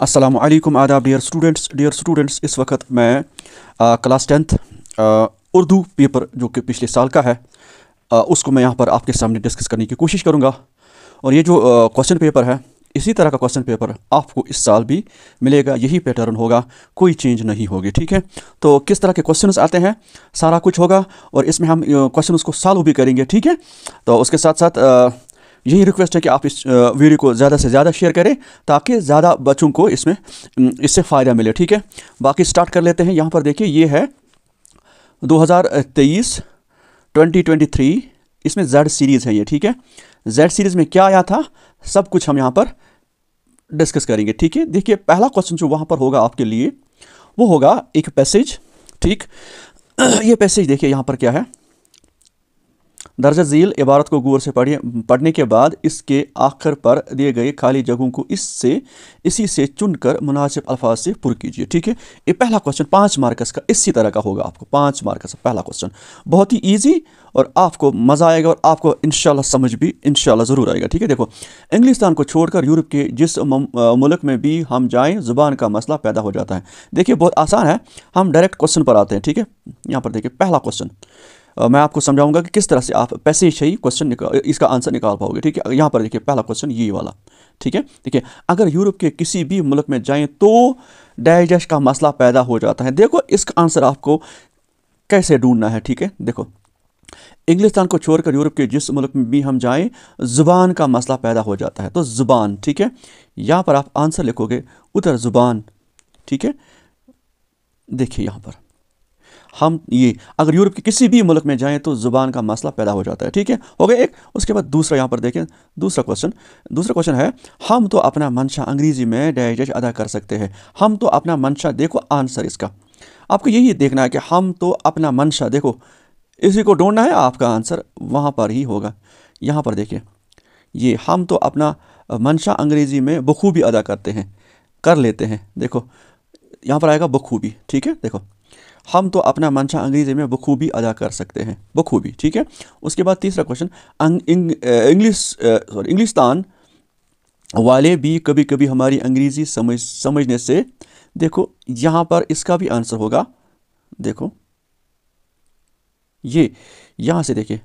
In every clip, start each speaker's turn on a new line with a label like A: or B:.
A: अस्सलामु अलैकुम आदाब डियर स्टूडेंट्स। इस वक्त मैं क्लास 10th उर्दू पेपर जो कि पिछले साल का है उसको मैं यहाँ पर आपके सामने डिस्कस करने की कोशिश करूँगा। और ये जो क्वेश्चन पेपर है, इसी तरह का क्वेश्चन पेपर आपको इस साल भी मिलेगा, यही पैटर्न होगा, कोई चेंज नहीं होगी। ठीक है, तो किस तरह के क्वेश्चंस आते हैं सारा कुछ होगा और इसमें हम क्वेश्चन को सॉल्व भी करेंगे। ठीक है, तो उसके साथ साथ यही रिक्वेस्ट है कि आप इस वीडियो को ज़्यादा से ज़्यादा शेयर करें ताकि ज़्यादा बच्चों को इससे फ़ायदा मिले। ठीक है, बाकी स्टार्ट कर लेते हैं। यहाँ पर देखिए, ये है 2023 इसमें जेड सीरीज़ है ये। ठीक है, जेड सीरीज़ में क्या आया था सब कुछ हम यहाँ पर डिस्कस करेंगे। ठीक है, देखिए पहला क्वेश्चन जो वहाँ पर होगा आपके लिए वो होगा एक पैसेज। ठीक, ये पैसेज देखिए यहाँ पर क्या है। दर्ज झील इबारत को गौर से पढ़ने के बाद इसके आखिर पर दिए गए खाली जगहों को इसी से चुनकर मुनासिब अल्फाज से पुर कीजिए। ठीक है, ये पहला क्वेश्चन 5 मार्क्स का इसी तरह का होगा, आपको 5 मार्क्स का पहला क्वेश्चन, बहुत ही ईजी और आपको मज़ा आएगा और आपको इंशाल्लाह समझ भी इंशाल्लाह ज़रूर आएगा। ठीक है, देखो, इंग्लिस्तान को छोड़कर यूरोप के जिस मुल्क में भी हम जाएँ ज़ुबान का मसला पैदा हो जाता है। देखिए बहुत आसान है, हम डायरेक्ट क्वेश्चन पर आते हैं। ठीक है, यहाँ पर देखिए पहला क्वेश्चन मैं आपको समझाऊंगा कि किस तरह से आप पैसेज से ही क्वेश्चन इसका आंसर निकाल पाओगे। ठीक है, यहाँ पर देखिए पहला क्वेश्चन ये वाला। ठीक है, देखिए, अगर यूरोप के किसी भी मुल्क में जाएं तो डाइजेस्ट का मसला पैदा हो जाता है। देखो इसका आंसर आपको कैसे ढूंढना है। ठीक है, देखो, इंग्लिस्तान को छोड़कर यूरोप के जिस मुल्क में भी हम जाएं ज़ुबान का मसला पैदा हो जाता है, तो ज़ुबान। ठीक है, यहाँ पर आप आंसर लिखोगे उधर ज़ुबान। ठीक है, देखिए यहाँ पर हम ये अगर यूरोप के किसी भी मुल्क में जाएं तो ज़ुबान का मसला पैदा हो जाता है। ठीक है, हो गया एक। उसके बाद दूसरा यहाँ पर देखें, दूसरा क्वेश्चन है, हम तो अपना मंशा अंग्रेज़ी में डाइजेस्ट अदा कर सकते हैं। हम तो अपना मंशा, देखो आंसर इसका आपको यही देखना है कि हम तो अपना मंशा, देखो इसी को ढूंढना है, आपका आंसर वहाँ पर ही होगा। यहाँ पर देखिए, ये हम तो अपना मंशा अंग्रेज़ी में बखूबी अदा करते हैं, कर लेते हैं। देखो यहाँ पर आएगा बखूबी। ठीक है, देखो हम तो अपना मंशा अंग्रेज़ी में बखूबी अदा कर सकते हैं, बखूबी। ठीक है, उसके बाद तीसरा क्वेश्चन, इंग्लिस्तान वाले भी कभी कभी हमारी अंग्रेज़ी समझने से, देखो यहाँ पर इसका भी आंसर होगा। देखो ये यहाँ से देखिए,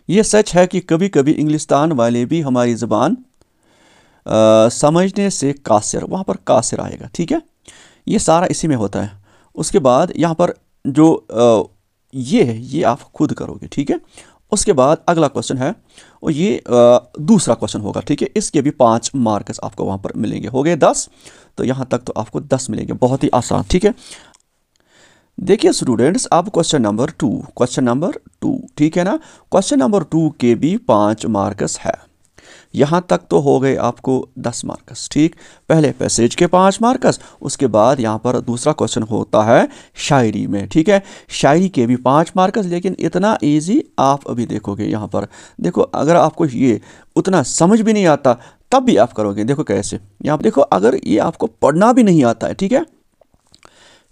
A: ये सच है कि कभी कभी इंग्लिस्तान वाले भी हमारी ज़बान समझने से कासिर, वहाँ पर कासिर आएगा। ठीक है, ये सारा इसी में होता है। उसके बाद यहाँ पर जो ये है ये आप खुद करोगे। ठीक है, उसके बाद अगला क्वेश्चन है और ये दूसरा क्वेश्चन होगा। ठीक है, इसके भी 5 मार्क्स आपको वहाँ पर मिलेंगे, हो गए 10। तो यहाँ तक तो आपको 10 मिलेंगे, बहुत ही आसान। ठीक है, देखिए स्टूडेंट्स, अब क्वेश्चन नंबर 2। ठीक है ना, क्वेश्चन नंबर 2 के भी 5 मार्क्स है। यहाँ तक तो हो गए आपको 10 मार्क्स। ठीक, पहले पैसेज के 5 मार्क्स, उसके बाद यहाँ पर दूसरा क्वेश्चन होता है शायरी में। ठीक है, शायरी के भी 5 मार्क्स, लेकिन इतना इजी आप अभी देखोगे। यहाँ पर देखो, अगर आपको ये उतना समझ भी नहीं आता तब भी आप करोगे। देखो कैसे, यहाँ देखो, अगर ये आपको पढ़ना भी नहीं आता है, ठीक है,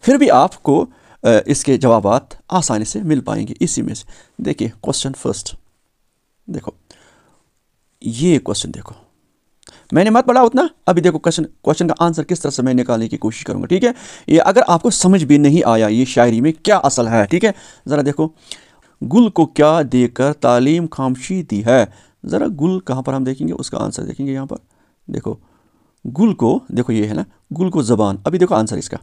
A: फिर भी आपको इसके जवाबात आसानी से मिल पाएंगे इसी में से। देखिए क्वेश्चन फर्स्ट, देखो ये क्वेश्चन, देखो मैंने मत पढ़ा उतना, अभी देखो क्वेश्चन का आंसर किस तरह से मैं निकालने की कोशिश करूंगा। ठीक है, ये अगर आपको समझ भी नहीं आया ये शायरी में क्या असल है, ठीक है, ज़रा देखो, गुल को क्या देकर तालीम खामोशी दी है। ज़रा गुल कहाँ पर हम देखेंगे, उसका आंसर देखेंगे। यहाँ पर देखो, गुल को, देखो ये है ना, गुल को ज़बान, अभी देखो आंसर इसका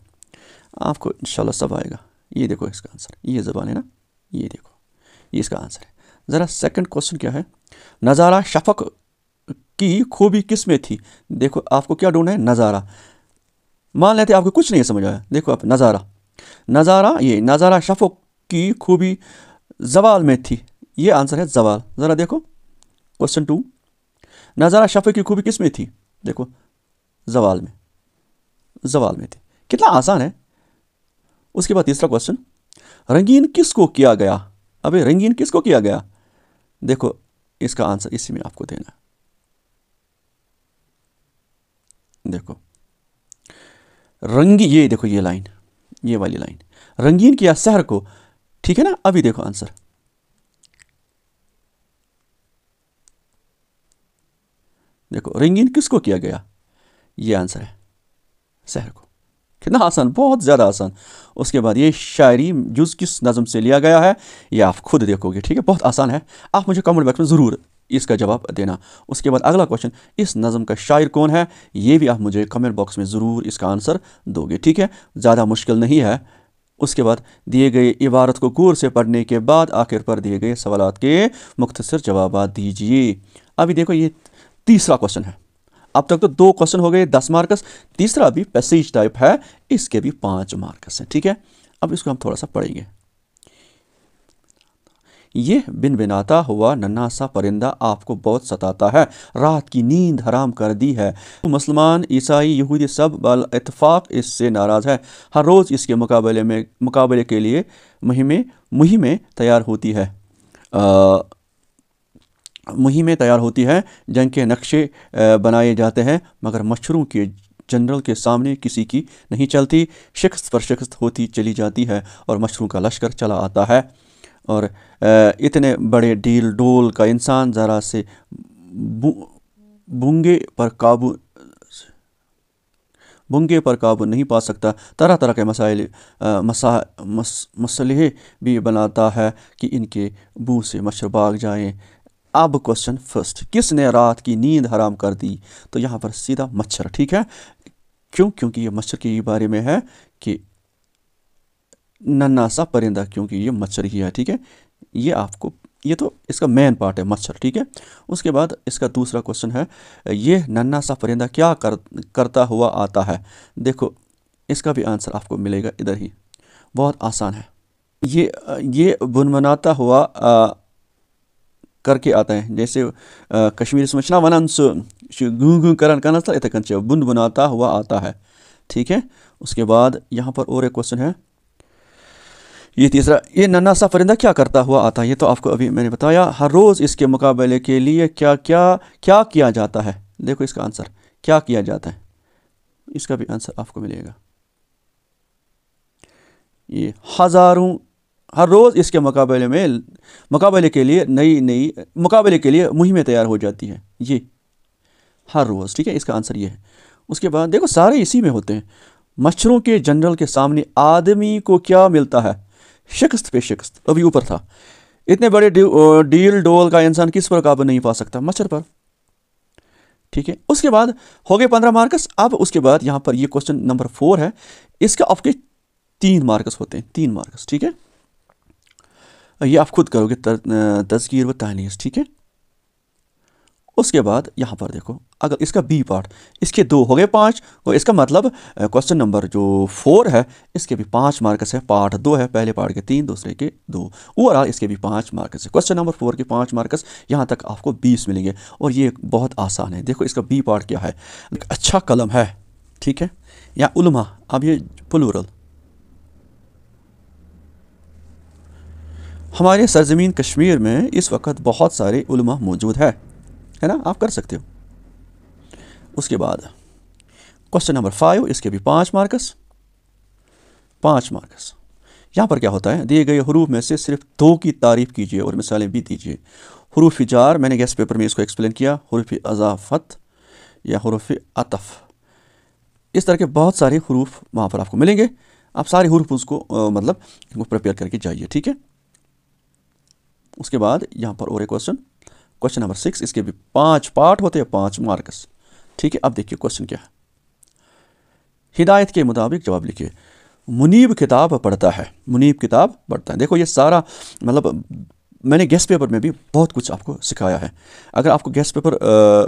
A: आपको इंशाल्लाह सब आएगा। ये देखो इसका आंसर, ये ज़बान है ना, ये देखो ये इसका आंसर है। ज़रा सेकंड क्वेश्चन क्या है, नज़ारा शफ़क़ की खूबी किस में थी। देखो आपको क्या ढूंढना है, नज़ारा। मान लेते आपको कुछ नहीं समझ आया, देखो आप नज़ारा ये नज़ारा शफ़क़ की खूबी ज़वाल में थी, ये आंसर है ज़वाल। ज़रा देखो क्वेश्चन 2, नज़ारा शफ़क़ की खूबी किस में थी, देखो ज़वाल में थी, कितना आसान है। उसके बाद तीसरा क्वेश्चन, रंगीन किसको किया गया। अबे रंगीन किसको किया गया, देखो इसका आंसर इसी में आपको देना। देखो ये देखो ये लाइन, ये वाली लाइन, रंगीन किया शहर को। ठीक है ना, अभी देखो आंसर, देखो रंगीन किसको किया गया, ये आंसर है सहर को। कितना आसान, बहुत ज़्यादा आसान। उसके बाद ये शायरी जुज़ किस नज़म से लिया गया है ये आप खुद देखोगे, ठीक है, बहुत आसान है। आप मुझे कमेंट बॉक्स में ज़रूर इसका जवाब देना। उसके बाद अगला क्वेश्चन, इस नज़म का शायर कौन है, ये भी आप मुझे कमेंट बॉक्स में ज़रूर इसका आंसर दोगे, ठीक है, ज़्यादा मुश्किल नहीं है। उसके बाद दिए गए इबारत को गौर से पढ़ने के बाद आखिर पर दिए गए सवालात के मुख्तसर जवाब दीजिए। अभी देखो ये तीसरा क्वेश्चन है। अब तक तो 2 क्वेश्चन हो गए 10 मार्क्स, तीसरा भी पैसेज टाइप है, इसके भी 5 मार्क्स हैं, ठीक है। अब इसको हम थोड़ा सा पढ़ेंगे। ये बिन बिनाता हुआ नन्हा सा परिंदा आपको बहुत सताता है, रात की नींद हराम कर दी है। मुसलमान, ईसाई, यहूदी सब बल इत्तेफाक इससे नाराज़ है। हर रोज़ इसके मुकाबले के लिए मुहिमें तैयार होती है। जंग के नक्शे बनाए जाते हैं, मगर मच्छरों के जनरल के सामने किसी की नहीं चलती। शिकस्त पर शिकस्त होती चली जाती है और मच्छरों का लश्कर चला आता है। और इतने बड़े डील डोल का इंसान ज़रा से बुंगे पर काबू नहीं पा सकता। तरह तरह के मसले भी बनाता है कि इनके मुँह से मच्छर भाग जाएं। अब क्वेश्चन फर्स्ट, किसने रात की नींद हराम कर दी? तो यहाँ पर सीधा मच्छर, ठीक है। क्यों? क्योंकि ये मच्छर के बारे में है कि नन्हा सा परिंदा, क्योंकि ये मच्छर ही है, ठीक है। ये तो इसका मेन पार्ट है मच्छर, ठीक है। उसके बाद इसका दूसरा क्वेश्चन है, ये नन्हा सा परिंदा क्या करता हुआ आता है? देखो इसका भी आंसर आपको मिलेगा इधर ही, बहुत आसान है। ये बुनबनाता हुआ करके आता है, जैसे कश्मीरी समझना वनन गूं करन कन इतने कन बुनबनाता हुआ आता है, ठीक है। उसके बाद यहाँ पर और एक क्वेश्चन है, ये तीसरा, ये नन्हा सा परिंदा क्या करता हुआ आता है? ये तो आपको अभी मैंने बताया। हर रोज़ इसके मुकाबले के लिए क्या किया जाता है? देखो इसका आंसर क्या किया जाता है, इसका भी आंसर आपको मिलेगा। ये हर रोज़ इसके मुकाबले के लिए नई मुहिमें तैयार हो जाती है, ये हर रोज़, ठीक है। इसका आंसर ये है। उसके बाद देखो सारे इसी में होते हैं। मच्छरों के जनरल के सामने आदमी को क्या मिलता है? शिकस्त पे शिकस्त। अभी ऊपर था, इतने बड़े डील डोल का इंसान किस पर काबू नहीं पा सकता? मच्छर पर, ठीक है। उसके बाद हो गए 15 मार्क्स। अब उसके बाद यहाँ पर ये क्वेश्चन नंबर 4 है, इसका आपके 3 मार्क्स होते हैं, 3 मार्क्स, ठीक है। ये आप खुद करोगे तज़कीर व तानीस, ठीक है। उसके बाद यहाँ पर देखो, अगर इसका बी पार्ट, इसके 2 हो गए 5, और इसका मतलब क्वेश्चन नंबर जो 4 है इसके भी 5 मार्क्स है। पार्ट 2 है, पहले पार्ट के 3, दूसरे के 2, ओवरऑल इसके भी 5 मार्क्स है। क्वेश्चन नंबर 4 के 5 मार्क्स, यहाँ तक आपको 20 मिलेंगे। और ये बहुत आसान है। देखो इसका बी पार्ट क्या है, अच्छा कलम है, ठीक है, या उलमा, अब ये प्लूरल। हमारे सरजमीन कश्मीर में इस वक्त बहुत सारे उलमा मौजूद है ना, आप कर सकते हो। उसके बाद क्वेश्चन नंबर 5, इसके भी 5 मार्क्स, 5 मार्क्स। यहाँ पर क्या होता है, दिए गए हरूफ में से सिर्फ 2 की तारीफ़ कीजिए और मिसालें भी दीजिए। हरूफ जार, मैंने गेस्ट पेपर में इसको एक्सप्लेन किया, हरूफ अज़ाफ़त या हरूफ अतफ़, इस तरह के बहुत सारे हरूफ वहाँ पर आपको मिलेंगे। आप सारे हरूफ उसको मतलब इनको प्रिपेयर करके जाइए, ठीक है। उसके बाद यहाँ पर और एक क्वेश्चन नंबर 6, इसके भी 5 पार्ट होते हैं, 5 मार्क्स, ठीक है। अब देखिए क्वेश्चन क्या है, हिदायत के मुताबिक जवाब लिखिए। मुनीब किताब पढ़ता है, मुनीब किताब पढ़ता है। देखो ये सारा मतलब मैंने गेस्ट पेपर में भी बहुत कुछ आपको सिखाया है। अगर आपको गेस्ट पेपर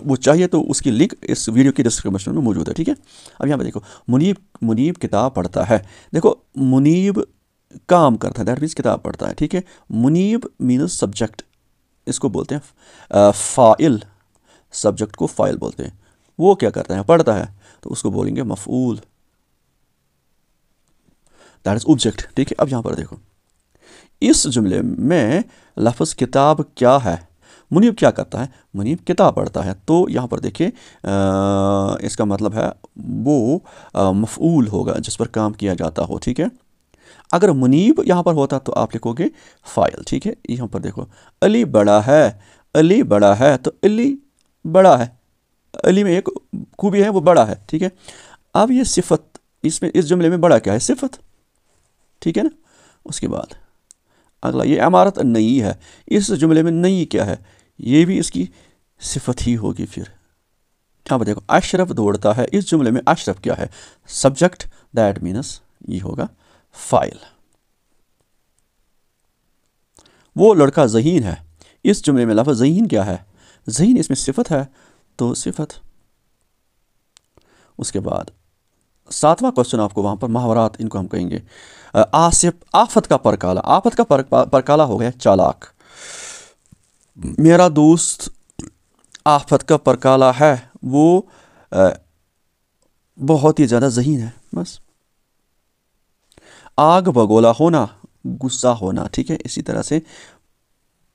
A: वो चाहिए तो उसकी लिंक इस वीडियो की डिस्क्रिप्शन में मौजूद है, ठीक है। अब यहाँ पर देखो, मुनीब किताब पढ़ता है। देखो मुनीब काम करता है, दैट मीन्स किताब पढ़ता है, ठीक है। मुनीब मीन्स सब्जेक्ट, इसको बोलते हैं फ़ाइल, सब्जेक्ट को फ़ाइल बोलते हैं। वो क्या करता है, पढ़ता है, तो उसको बोलेंगे मफ़ऊल, दैट इज़ ऑब्जेक्ट, ठीक है। अब यहाँ पर देखो, इस जुमले में लफ्ज़ किताब क्या है? मुनीब क्या करता है? मुनीब किताब पढ़ता है। तो यहाँ पर देखिए इसका मतलब है वो मफ़ऊल होगा जिस पर काम किया जाता हो, ठीक है। अगर मुनीब यहाँ पर होता तो आप लिखोगे फ़ाइल, ठीक है। यहाँ पर देखो, अली बड़ा है, अली बड़ा है, तो अली बड़ा है, अली में एक खूबी है, वो बड़ा है, ठीक है। अब ये सिफत, इसमें इस जुमले में बड़ा क्या है? सिफत, ठीक है ना। उसके बाद अगला, ये इमारत नई है, इस जुमले में नई क्या है? ये भी इसकी सिफत ही होगी। फिर यहाँ पर देखो, अशरफ दौड़ता है, इस जुमले में अशरफ क्या है? सब्जेक्ट, दैट मीन्स ये होगा फाइल। वो लड़का ज़हीन है, इस जुमले में लफ्ज़ ज़हीन क्या है? ज़हीन इसमें सिफत है, तो सिफत। उसके बाद 7वां क्वेश्चन आपको वहाँ पर मुहावरात, इनको हम कहेंगे। आसिफ, आफत का परकाला, आफत का परकाला हो गया चालाक। मेरा दोस्त आफत का परकाला है, वो बहुत ही ज़्यादा ज़हीन है, बस। आग बगोला होना, गुस्सा होना, ठीक है। इसी तरह से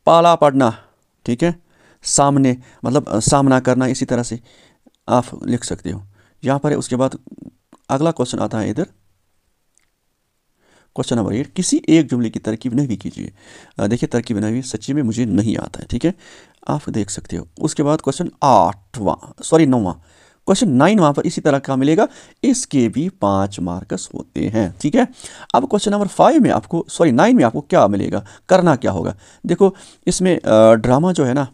A: पाला पड़ना, ठीक है, सामने मतलब सामना करना, इसी तरह से आप लिख सकते हो यहाँ पर। उसके बाद अगला क्वेश्चन आता है इधर, क्वेश्चन नंबर 8, किसी एक जुमले की तरकीब नहवी कीजिए। देखिए, तरकीब नहवी सच्ची में मुझे नहीं आता है, ठीक है, आप देख सकते हो। उसके बाद क्वेश्चन 9वां क्वेश्चन 9 वहाँ पर इसी तरह का मिलेगा, इसके भी 5 मार्क्स होते हैं, ठीक है। अब क्वेश्चन नंबर 9 में आपको क्या मिलेगा, करना क्या होगा? देखो, इसमें ड्रामा जो है ना,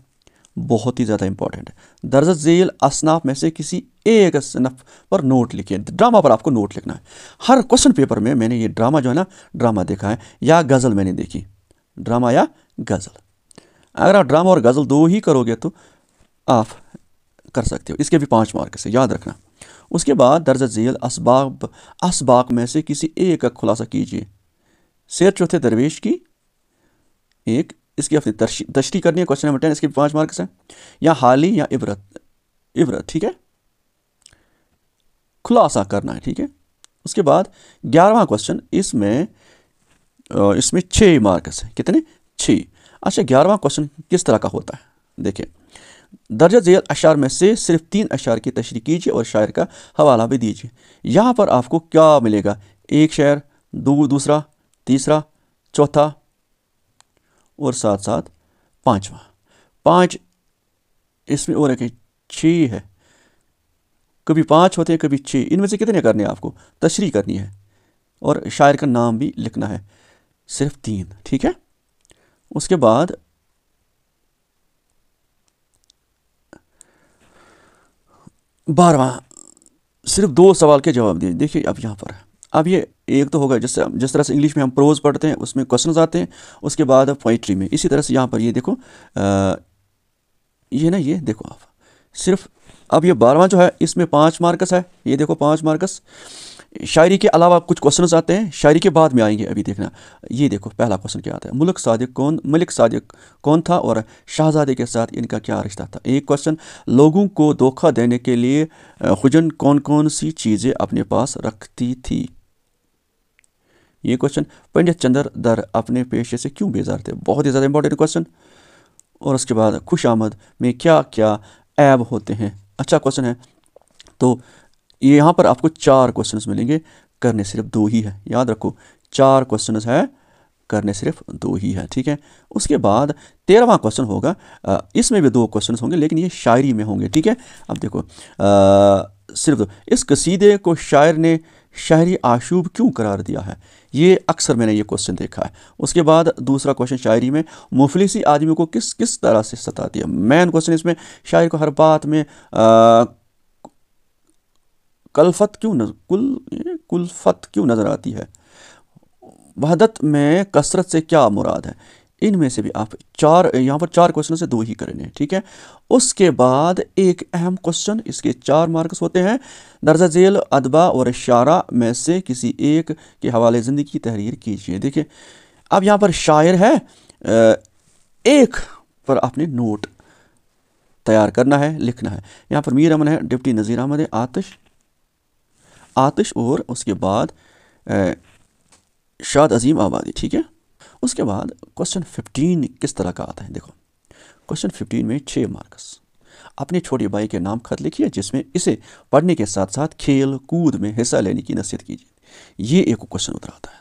A: बहुत ही ज़्यादा इंपॉर्टेंट है। दर्ज झेल असनाफ में से किसी एक असनफ पर नोट लिखिए। ड्रामा पर आपको नोट लिखना है। हर क्वेश्चन पेपर में मैंने ये ड्रामा जो है ना, ड्रामा देखा है, या गज़ल मैंने देखी, ड्रामा या गज़ल। अगर आप ड्रामा और गज़ल दो ही करोगे तो आप कर सकते हो। इसके भी 5 मार्क्स है, याद रखना। उसके बाद दर्ज झेल असबाक में से किसी एक का खुलासा कीजिए। शेर चौथे दरवेश की एक, इसकी अपनी तशरीह करनी है। क्वेश्चन नंबर 10, इसके 5 मार्क्स हैं। या हाली या इबरत, ठीक है, खुलासा करना है, ठीक है। उसके बाद 11वां क्वेश्चन, इसमें 6 मार्क्स हैं। कितने? 6। अच्छा, 11वां क्वेश्चन किस तरह का होता है? देखिए, दर्ज झेल अशार में से सिर्फ 3 अशार की तशरीह कीजिए और शायर का हवाला भी दीजिए। यहाँ पर आपको क्या मिलेगा? एक शायर, दूसरा, तीसरा, चौथा और साथ साथ 5वां। 5 इसमें और एक 6 है, कभी 5 होते हैं, कभी 6। इनमें से कितने करने हैं आपको? तशरीह करनी है और शायर का नाम भी लिखना है, सिर्फ 3, ठीक है। उसके बाद 12वां, सिर्फ 2 सवाल के जवाब दिए। देखिए, अब यहाँ पर अब ये एक तो होगा जिस तरह से इंग्लिश में हम प्रोज पढ़ते हैं, उसमें क्वेश्चंस आते हैं। उसके बाद पोइट्री में इसी तरह से यहाँ पर ये देखो, ये ना, ये देखो आप, सिर्फ अब ये 12वां जो है, इसमें 5 मार्क्स है। ये देखो 5 मार्क्स। शायरी के अलावा कुछ क्वेश्चंस आते हैं, शायरी के बाद में आएंगे, अभी देखना। ये देखो, पहला क्वेश्चन क्या आता है? मलिक सादिक कौन था और शाहजादे के साथ इनका क्या रिश्ता था? एक क्वेश्चन, लोगों को धोखा देने के लिए हुजन कौन कौन सी चीज़ें अपने पास रखती थी? ये क्वेश्चन, पंडित चंद्र दर अपने पेशे से क्यों बेजार थे? बहुत ही ज़्यादा इंपॉर्टेंट क्वेश्चन। और उसके बाद खुश आमद में क्या क्या ऐब होते हैं? अच्छा क्वेश्चन है। तो ये यहाँ पर आपको 4 क्वेश्चंस मिलेंगे, करने सिर्फ 2 ही है, याद रखो। 4 क्वेश्चंस है, करने सिर्फ 2 ही है, ठीक है। उसके बाद 13वां क्वेश्चन होगा, इसमें भी 2 क्वेश्चंस होंगे, लेकिन ये शायरी में होंगे, ठीक है। अब देखो, सिर्फ 2, इस कसीदे को शायर ने शायरी आशूब क्यों करार दिया है? ये अक्सर मैंने ये क्वेश्चन देखा है। उसके बाद दूसरा क्वेश्चन, शायरी में मुफलिसी आदमी को किस किस तरह से सता दिया? मेन क्वेश्चन इसमें, शायर को हर बात में कुल्फत क्यों नज़र आती है? वहदत में कसरत से क्या मुराद है? इनमें से भी आप 4, यहाँ पर 4 क्वेश्चन से 2 ही करेंगे, ठीक है। उसके बाद एक अहम क्वेश्चन, इसके 4 मार्क्स होते हैं। दर्ज झेल अदबा और इशारा में से किसी एक के हवाले ज़िंदगी की तहरीर कीजिए। देखिए, अब यहाँ पर शायर है, एक पर आपने नोट तैयार करना है, लिखना है। यहाँ पर मीर अमन है, डिप्टी नज़ीर अहमद है, आतिश और उसके बाद शाद अजीम आबादी, ठीक है। उसके बाद क्वेश्चन 15 किस तरह का आता है? देखो, क्वेश्चन 15 में 6 मार्क्स। अपने छोटे भाई के नाम खत लिखिए, जिसमें इसे पढ़ने के साथ साथ खेल कूद में हिस्सा लेने की नसीहत कीजिए। ये एक क्वेश्चन उतर आता है।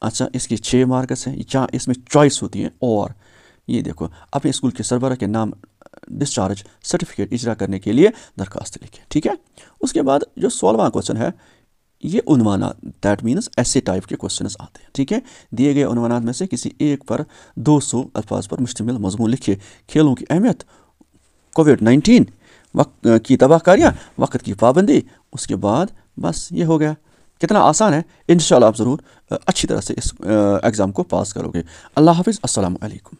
A: अच्छा, इसके 6 मार्क्स हैं, जहाँ इसमें चॉइस होती है। और ये देखो, अपने स्कूल के सरबराह के नाम डिस्चार्ज सर्टिफिकेट इजरा करने के लिए दरखास्त लिखें। ठीक है, उसके बाद जो 16वां क्वेश्चन है, ये उन्वानात, दैट मीन्स ऐसे टाइप के क्वेश्चन आते हैं। ठीक है, दिए गए उन्वानात में से किसी एक पर 200 अल्फाज पर मुश्तमिल मजमून लिखिए। खेलों की अहमियत, कोविड-19 की तबाहकारियाँ, वक्त की पाबंदी। उसके बाद बस ये हो गया। कितना आसान है। इंशाल्लाह आप ज़रूर अच्छी तरह से इस एग्ज़ाम को पास करोगे। अल्लाह हाफिज़, अस्सलामु अलैकुम।